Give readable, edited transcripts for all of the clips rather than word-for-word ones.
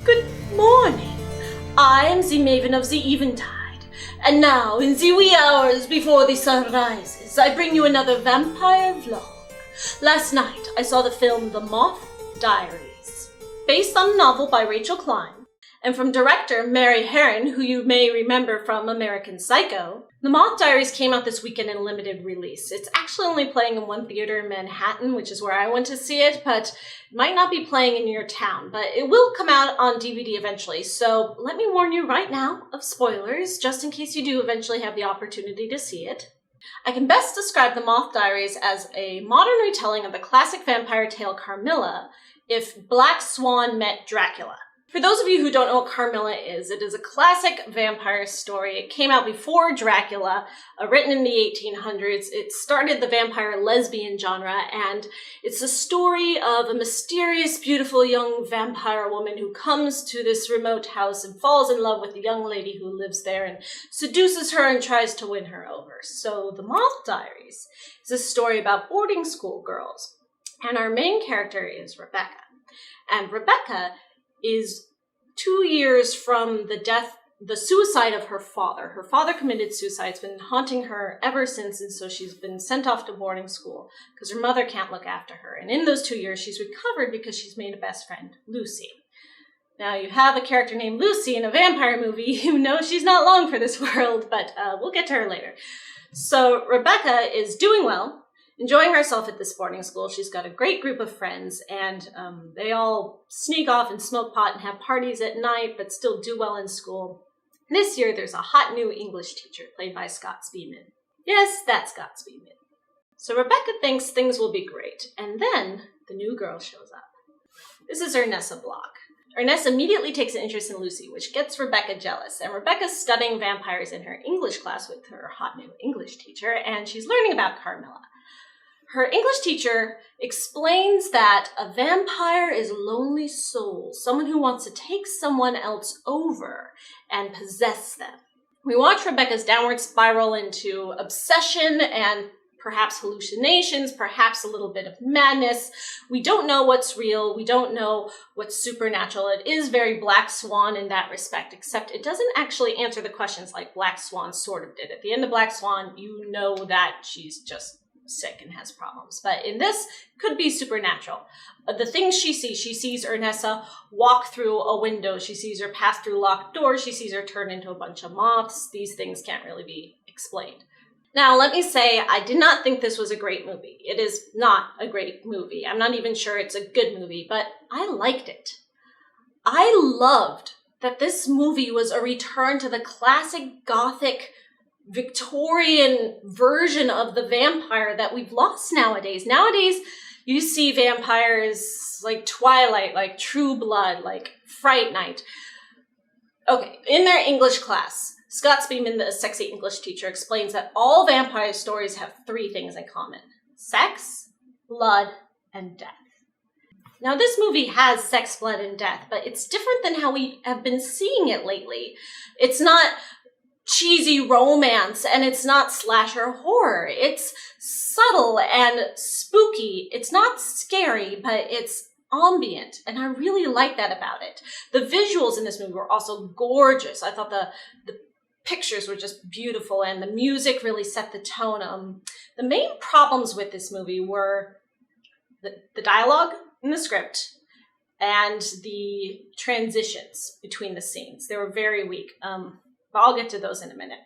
Good morning. I am the Maven of the Eventide, and now, in the wee hours before the sun rises, I bring you another vampire vlog. Last night, I saw the film The Moth Diaries, based on a novel by Rachel Klein, and from director Mary Herron, who you may remember from American Psycho. The Moth Diaries came out this weekend in limited release. It's actually only playing in one theater in Manhattan, which is where I went to see it, but it might not be playing in your town, but it will come out on DVD eventually. So let me warn you right now of spoilers, just in case you do eventually have the opportunity to see it. I can best describe The Moth Diaries as a modern retelling of the classic vampire tale Carmilla if Black Swan met Dracula. For those of you who don't know what Carmilla is, it is a classic vampire story. It came out before Dracula, written in the 1800s. It started the vampire lesbian genre, and it's a story of a mysterious, beautiful young vampire woman who comes to this remote house and falls in love with the young lady who lives there and seduces her and tries to win her over. So The Moth Diaries is a story about boarding school girls, and our main character is Rebecca. And Rebecca is 2 years from the suicide of her father. Her father committed suicide. It's been haunting her ever since, and so she's been sent off to boarding school because her mother can't look after her. And in those 2 years, she's recovered because she's made a best friend, Lucy. Now, you have a character named Lucy in a vampire movie, you know she's not long for this world, but we'll get to her later. So Rebecca is doing well, enjoying herself at this boarding school. She's got a great group of friends, and they all sneak off and smoke pot and have parties at night, but still do well in school. And this year, there's a hot new English teacher, played by Scott Speedman. Yes, that's Scott Speedman. So Rebecca thinks things will be great, and then the new girl shows up. This is Ernessa Block. Ernessa immediately takes an interest in Lucy, which gets Rebecca jealous, and Rebecca's studying vampires in her English class with her hot new English teacher, and she's learning about Carmilla. Her English teacher explains that a vampire is a lonely soul, someone who wants to take someone else over and possess them. We watch Rebecca's downward spiral into obsession and perhaps hallucinations, perhaps a little bit of madness. We don't know what's real. We don't know what's supernatural. It is very Black Swan in that respect, except it doesn't actually answer the questions like Black Swan sort of did. At the end of Black Swan, you know that she's just sick and has problems. But in this, could be supernatural. The things she sees Ernessa walk through a window. She sees her pass through locked doors. She sees her turn into a bunch of moths. These things can't really be explained. Now, let me say, I did not think this was a great movie. It is not a great movie. I'm not even sure it's a good movie, but I liked it. I loved that this movie was a return to the classic Gothic Victorian version of the vampire that we've lost nowadays. Nowadays, you see vampires like Twilight, like True Blood, like Fright Night. Okay, in their English class, Scott Speedman, the sexy English teacher, explains that all vampire stories have three things in common: sex, blood, and death. Now, this movie has sex, blood, and death, but it's different than how we have been seeing it lately. It's not cheesy romance, and it's not slasher horror. It's subtle and spooky. It's not scary, but it's ambient, and I really like that about it. The visuals in this movie were also gorgeous. I thought the pictures were just beautiful, and the music really set the tone. The main problems with this movie were the dialogue in the script and the transitions between the scenes. They were very weak. But I'll get to those in a minute.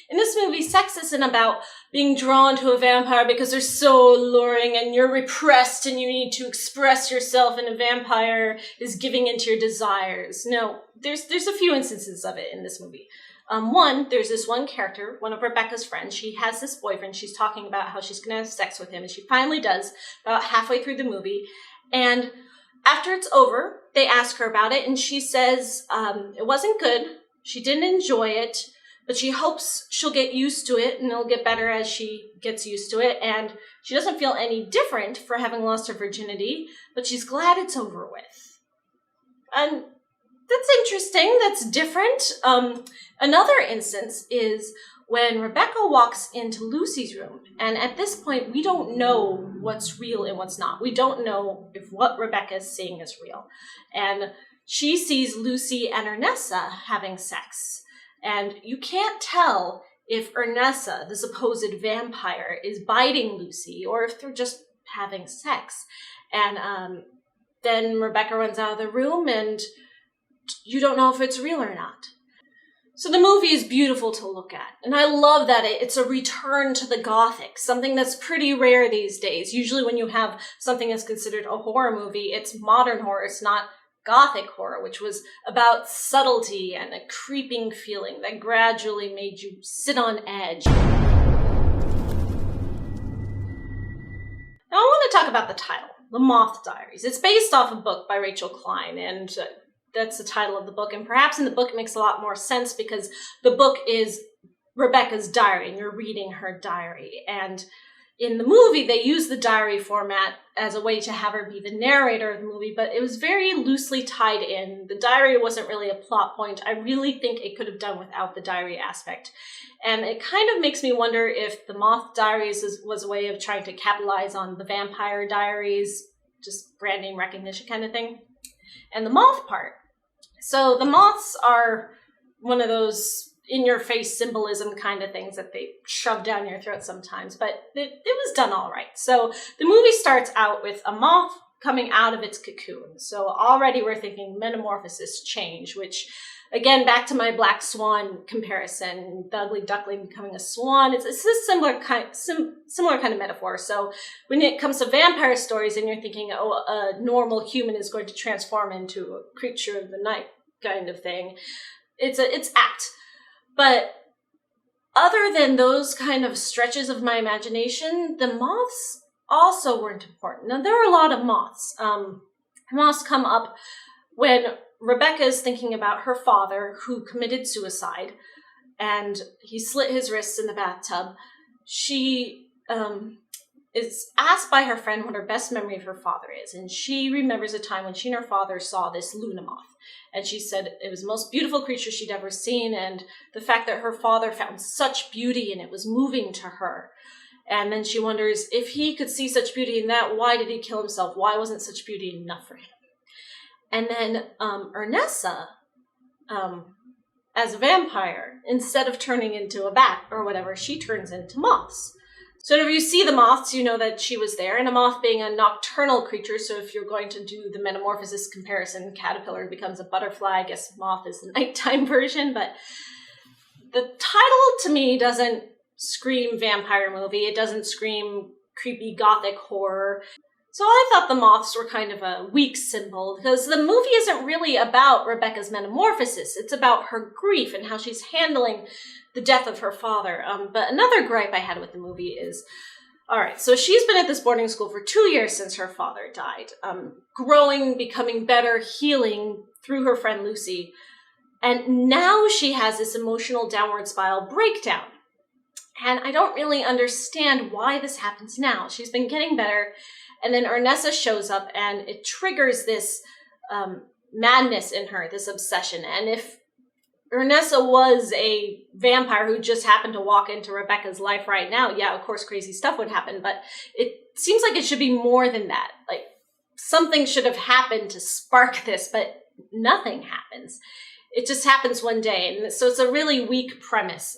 In this movie, sex isn't about being drawn to a vampire because they're so alluring and you're repressed and you need to express yourself and a vampire is giving into your desires. No, there's a few instances of it in this movie. One, there's this one character, one of Rebecca's friends. She has this boyfriend. She's talking about how she's going to have sex with him, and she finally does about halfway through the movie. And after it's over, they ask her about it, and she says it wasn't good. She didn't enjoy it, but she hopes she'll get used to it and it'll get better as she gets used to it. And she doesn't feel any different for having lost her virginity, but she's glad it's over with. And that's interesting. That's different. Another instance is when Rebecca walks into Lucy's room. And at this point, we don't know what's real and what's not. We don't know if what Rebecca is seeing is real. And she sees Lucy and Ernessa having sex. And you can't tell if Ernessa, the supposed vampire, is biting Lucy or if they're just having sex. And then Rebecca runs out of the room and you don't know if it's real or not. So the movie is beautiful to look at. And I love that it's a return to the Gothic, something that's pretty rare these days. Usually when you have something that's considered a horror movie, it's modern horror, it's not Gothic horror, which was about subtlety and a creeping feeling that gradually made you sit on edge. Now I want to talk about the title, The Moth Diaries. It's based off a book by Rachel Klein, and that's the title of the book. And perhaps in the book it makes a lot more sense because the book is Rebecca's diary, and you're reading her diary. And in the movie, they use the diary format as a way to have her be the narrator of the movie, but it was very loosely tied in. The diary wasn't really a plot point. I really think it could have done without the diary aspect. And it kind of makes me wonder if the Moth Diaries was a way of trying to capitalize on the Vampire Diaries, just brand name recognition kind of thing. And the moth part. So the moths are one of those in-your-face symbolism kind of things that they shove down your throat sometimes, but it was done all right. So the movie starts out with a moth coming out of its cocoon. So already we're thinking metamorphosis, change, which, again, back to my black swan comparison, the ugly duckling becoming a swan, it's a similar kind of metaphor. So when it comes to vampire stories and you're thinking, oh, a normal human is going to transform into a creature of the night kind of thing, it's apt. But other than those kind of stretches of my imagination, the moths also weren't important. Now, there are a lot of moths. Moths come up when Rebecca is thinking about her father, who committed suicide, and he slit his wrists in the bathtub. She is asked by her friend what her best memory of her father is, and she remembers a time when she and her father saw this Luna moth. And she said it was the most beautiful creature she'd ever seen, and the fact that her father found such beauty and it was moving to her. And then she wonders, if he could see such beauty in that, why did he kill himself? Why wasn't such beauty enough for him? And then Ernessa, as a vampire, instead of turning into a bat or whatever, she turns into moths. So if you see the moths, you know that she was there, and a moth being a nocturnal creature, so if you're going to do the metamorphosis comparison, caterpillar becomes a butterfly, I guess moth is the nighttime version, but the title to me doesn't scream vampire movie, it doesn't scream creepy gothic horror. So I thought the moths were kind of a weak symbol, because the movie isn't really about Rebecca's metamorphosis, it's about her grief and how she's handling the death of her father. But another gripe I had with the movie is, all right, so she's been at this boarding school for 2 years since her father died, growing, becoming better, healing through her friend Lucy. And now she has this emotional downward spiral breakdown. And I don't really understand why this happens now. She's been getting better, and then Ernessa shows up, and it triggers this madness in her, this obsession. And if Ernessa was a vampire who just happened to walk into Rebecca's life right now, yeah, of course crazy stuff would happen, but it seems like it should be more than that. Like, something should have happened to spark this, but nothing happens. It just happens one day, and so it's a really weak premise.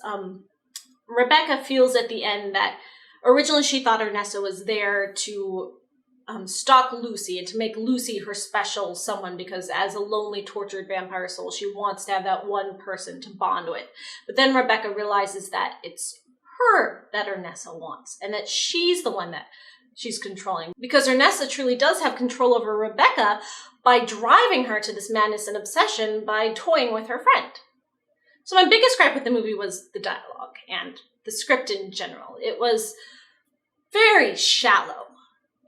Rebecca feels at the end that originally she thought Ernessa was there to stalk Lucy and to make Lucy her special someone, because as a lonely, tortured vampire soul, she wants to have that one person to bond with. But then Rebecca realizes that it's her that Ernessa wants, and that she's the one that she's controlling. Because Ernessa truly does have control over Rebecca by driving her to this madness and obsession by toying with her friend. So my biggest gripe with the movie was the dialogue and the script in general. It was very shallow.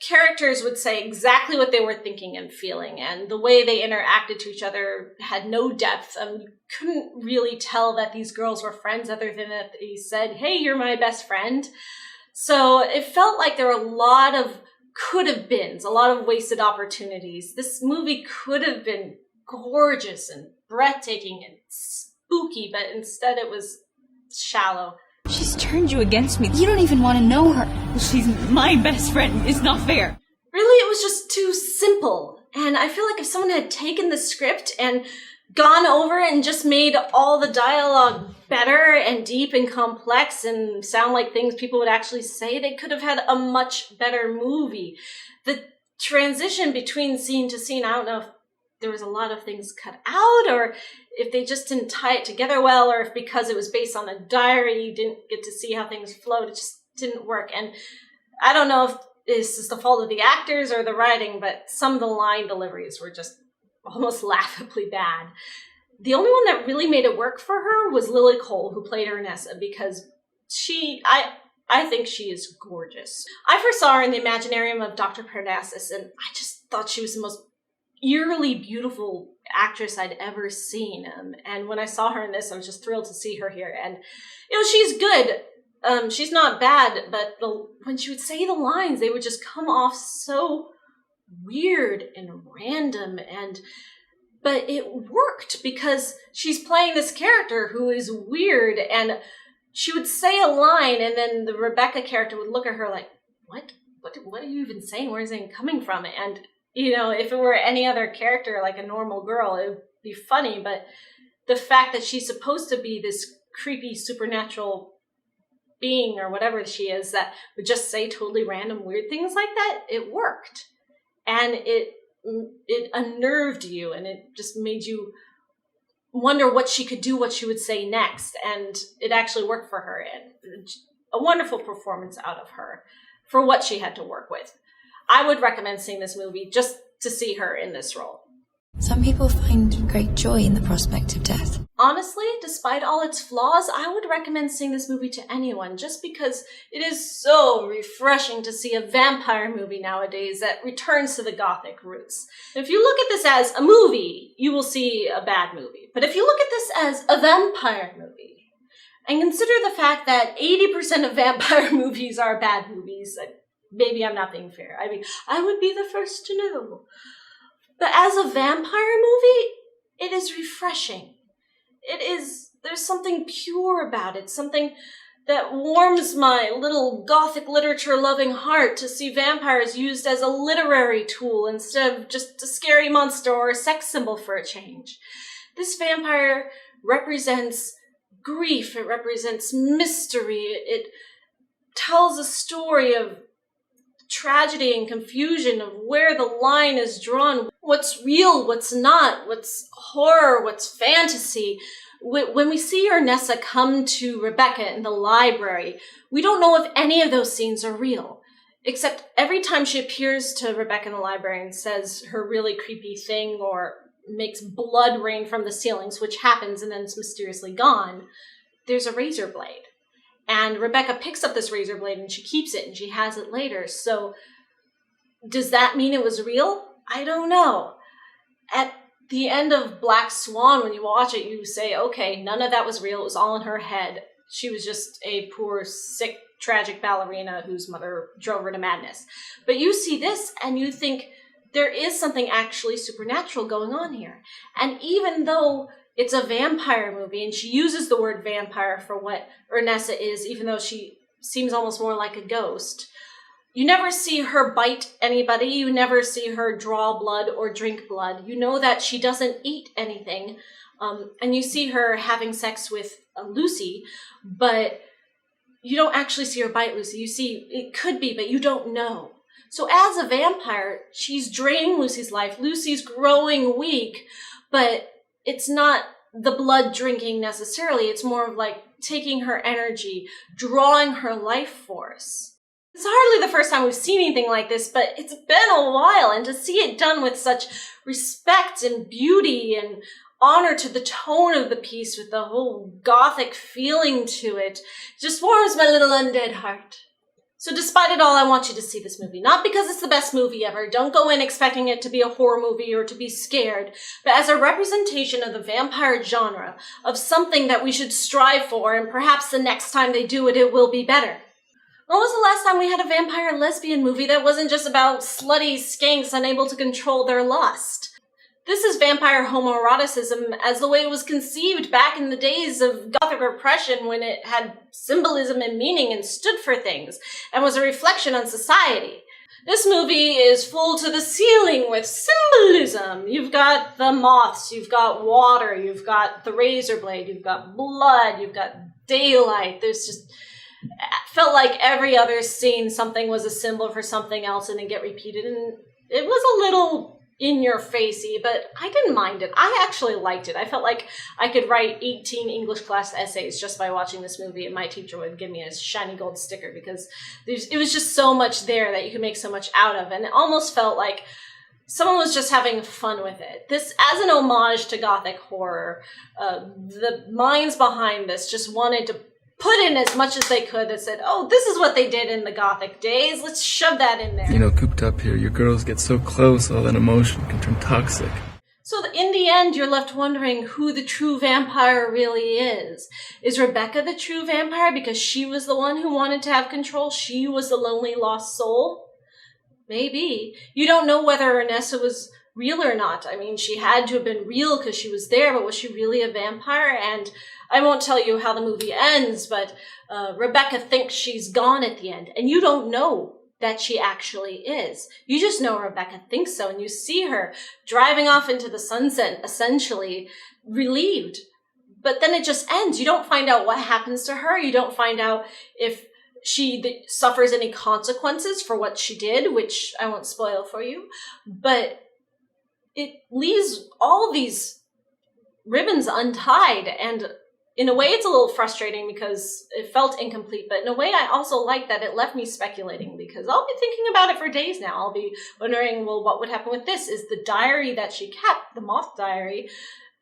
Characters would say exactly what they were thinking and feeling, and the way they interacted to each other had no depth. You couldn't really tell that these girls were friends other than that they said, hey, you're my best friend. So it felt like there were a lot of could-have-beens, a lot of wasted opportunities. This movie could have been gorgeous and breathtaking and spooky, but instead it was shallow. She's turned you against me. You don't even want to know her. She's my best friend. It's not fair. Really, it was just too simple. And I feel like if someone had taken the script and gone over it and just made all the dialogue better and deep and complex and sound like things people would actually say, they could have had a much better movie. The transition between scene to scene, I don't know if there was a lot of things cut out, or if they just didn't tie it together well, or if because it was based on a diary, you didn't get to see how things flowed. It just didn't work. And I don't know if this is the fault of the actors or the writing, but some of the line deliveries were just almost laughably bad. The only one that really made it work for her was Lily Cole, who played Ernessa, because I think she is gorgeous. I first saw her in the Imaginarium of Dr. Parnassus, and I just thought she was the most eerily beautiful actress I'd ever seen. And when I saw her in this, I was just thrilled to see her here. And, she's good. She's not bad, but when she would say the lines, they would just come off so weird and random. But it worked because she's playing this character who is weird, and she would say a line, and then the Rebecca character would look at her like, what are you even saying? Where is it coming from? And if it were any other character, like a normal girl, it would be funny. But the fact that she's supposed to be this creepy supernatural being or whatever she is that would just say totally random weird things like that, it worked. And it unnerved you, and it just made you wonder what she could do, what she would say next. And it actually worked for her. And a wonderful performance out of her for what she had to work with. I would recommend seeing this movie just to see her in this role. Some people find great joy in the prospect of death. Honestly, despite all its flaws, I would recommend seeing this movie to anyone, just because it is so refreshing to see a vampire movie nowadays that returns to the Gothic roots. If you look at this as a movie, you will see a bad movie. But if you look at this as a vampire movie, and consider the fact that 80% of vampire movies are bad movies, maybe I'm not being fair. I mean, I would be the first to know. But as a vampire movie, it is refreshing. There's something pure about it, something that warms my little Gothic literature-loving heart to see vampires used as a literary tool instead of just a scary monster or a sex symbol for a change. This vampire represents grief, it represents mystery, it tells a story of tragedy and confusion, of where the line is drawn, what's real, what's not, what's horror, what's fantasy. When we see Ernessa come to Rebecca in the library, we don't know if any of those scenes are real, except every time she appears to Rebecca in the library and says her really creepy thing or makes blood rain from the ceilings, which happens and then it's mysteriously gone, there's a razor blade. And Rebecca picks up this razor blade and she keeps it and she has it later. So does that mean it was real? I don't know. At the end of Black Swan, when you watch it, you say, okay, none of that was real. It was all in her head. She was just a poor, sick, tragic ballerina whose mother drove her to madness. But you see this and you think there is something actually supernatural going on here. And even though it's a vampire movie, and she uses the word vampire for what Ernessa is, even though she seems almost more like a ghost. You never see her bite anybody. You never see her draw blood or drink blood. You know that she doesn't eat anything. And you see her having sex with Lucy, but you don't actually see her bite Lucy. You see, it could be, but you don't know. So as a vampire, she's draining Lucy's life. Lucy's growing weak, but it's not the blood drinking necessarily. It's more of like taking her energy, drawing her life force. It's hardly the first time we've seen anything like this, but it's been a while, and to see it done with such respect and beauty and honor to the tone of the piece with the whole Gothic feeling to it just warms my little undead heart. So despite it all, I want you to see this movie. Not because it's the best movie ever. Don't go in expecting it to be a horror movie or to be scared, but as a representation of the vampire genre, of something that we should strive for, and perhaps the next time they do it, it will be better. When was the last time we had a vampire lesbian movie that wasn't just about slutty skanks unable to control their lust? This is vampire homoeroticism as the way it was conceived back in the days of Gothic repression, when it had symbolism and meaning and stood for things and was a reflection on society. This movie is full to the ceiling with symbolism. You've got the moths, you've got water, you've got the razor blade, you've got blood, you've got daylight. There's just, felt like every other scene something was a symbol for something else and then get repeated. And it was a little in-your-facey, but I didn't mind it. I actually liked it. I felt like I could write 18 English class essays just by watching this movie, and my teacher would give me a shiny gold sticker because it was just so much there that you could make so much out of, and it almost felt like someone was just having fun with it. This, as an homage to Gothic horror, the minds behind this just wanted to put in as much as they could that said, oh, this is what they did in the Gothic days. Let's shove that in there. You know, cooped up here, your girls get so close, all that emotion can turn toxic. So in the end, you're left wondering who the true vampire really is. Is Rebecca the true vampire because she was the one who wanted to have control? She was the lonely lost soul? Maybe. You don't know whether Ernesta was real or not. I mean, she had to have been real because she was there, but was she really a vampire? And I won't tell you how the movie ends, but Rebecca thinks she's gone at the end, and you don't know that she actually is. You just know Rebecca thinks so, and you see her driving off into the sunset, essentially relieved. But then it just ends. You don't find out what happens to her. You don't find out if she suffers any consequences for what she did, which I won't spoil for you. But it leaves all these ribbons untied, and in a way it's a little frustrating because it felt incomplete, but in a way I also like that it left me speculating because I'll be thinking about it for days now. I'll be wondering, well, what would happen with this? Is the diary that she kept, the Moth Diary,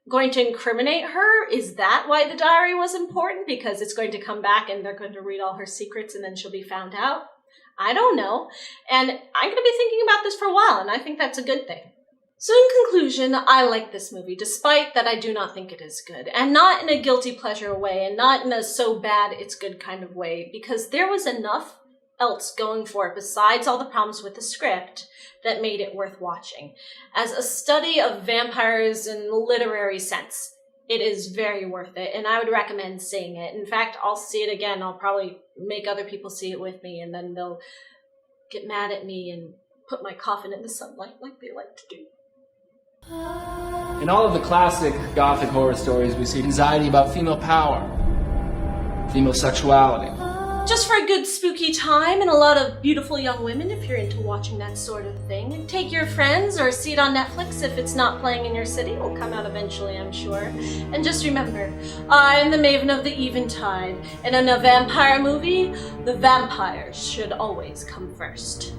going to incriminate her? Is that why the diary was important? Because it's going to come back and they're going to read all her secrets and then she'll be found out? I don't know. And I'm going to be thinking about this for a while, and I think that's a good thing. So in conclusion, I like this movie, despite that I do not think it is good, and not in a guilty pleasure way, and not in a so bad it's good kind of way, because there was enough else going for it besides all the problems with the script that made it worth watching. As a study of vampires in the literary sense, it is very worth it, and I would recommend seeing it. In fact, I'll see it again. I'll probably make other people see it with me, and then they'll get mad at me and put my coffin in the sunlight like they like to do. In all of the classic Gothic horror stories, we see anxiety about female power, female sexuality. Just for a good spooky time and a lot of beautiful young women if you're into watching that sort of thing. And take your friends or see it on Netflix if it's not playing in your city. It'll come out eventually, I'm sure. And just remember, I'm the Maven of the Eventide, and in a vampire movie, the vampires should always come first.